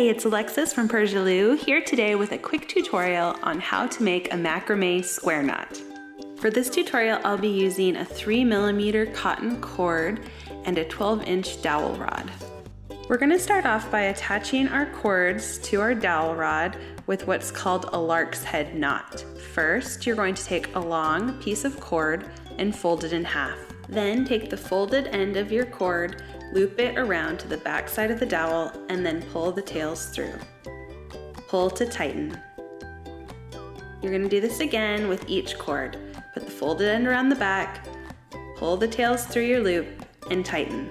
Hey, it's Alexis from Persialoo here today with a quick tutorial on how to make a macrame square knot. For this tutorial, I'll be using a 3mm cotton cord and a 12-inch dowel rod. We're going to start off by attaching our cords to our dowel rod with what's called a lark's head knot. First, you're going to take a long piece of cord and fold it in half. Then take the folded end of your cord, loop it around to the back side of the dowel, and then pull the tails through. Pull to tighten. You're going to do this again with each cord. Put the folded end around the back, pull the tails through your loop, and tighten.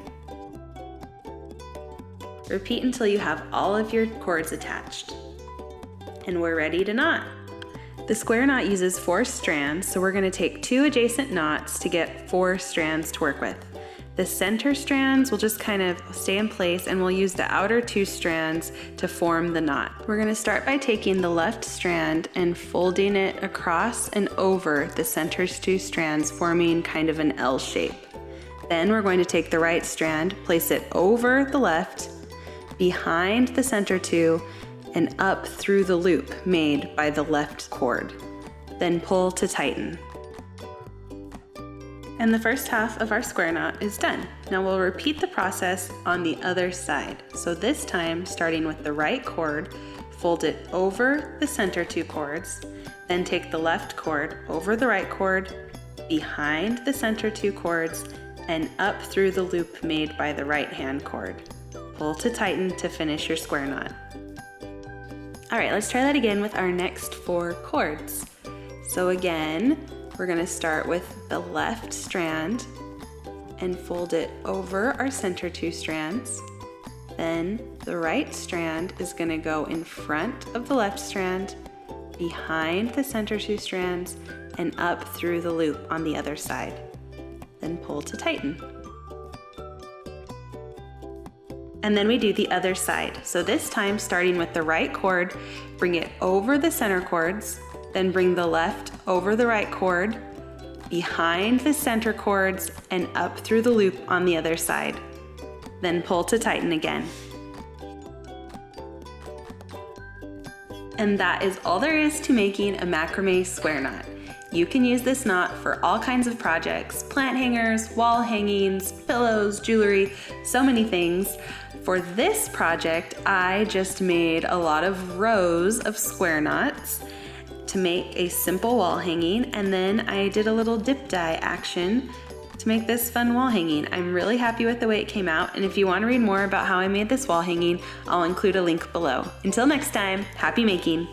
Repeat until you have all of your cords attached. And we're ready to knot. The square knot uses 4 strands, so we're going to take 2 adjacent knots to get 4 strands to work with. The center strands will just kind of stay in place, and we'll use the outer 2 strands to form the knot. We're going to start by taking the left strand and folding it across and over the center 2 strands, forming kind of an L shape. Then we're going to take the right strand, place it over the left, behind the center 2, and up through the loop made by the left cord. Then pull to tighten. And the first half of our square knot is done. Now we'll repeat the process on the other side. So this time, starting with the right cord, fold it over the center 2 cords, then take the left cord over the right cord, behind the center 2 cords, and up through the loop made by the right hand cord. Pull to tighten to finish your square knot. All right, let's try that again with our next 4 cords. So again, we're going to start with the left strand and fold it over our center 2 strands. Then the right strand is going to go in front of the left strand, behind the center 2 strands, and up through the loop on the other side. Then pull to tighten. And then we do the other side. So this time, starting with the right cord, bring it over the center cords, then bring the left over the right cord, behind the center cords, and up through the loop on the other side. Then pull to tighten again. And that is all there is to making a macrame square knot. You can use this knot for all kinds of projects: plant hangers, wall hangings, pillows, jewelry, so many things. For this project, I just made a lot of rows of square knots to make a simple wall hanging, and then I did a little dip dye action to make this fun wall hanging. I'm really happy with the way it came out, and if you want to read more about how I made this wall hanging, I'll include a link below. Until next time, happy making!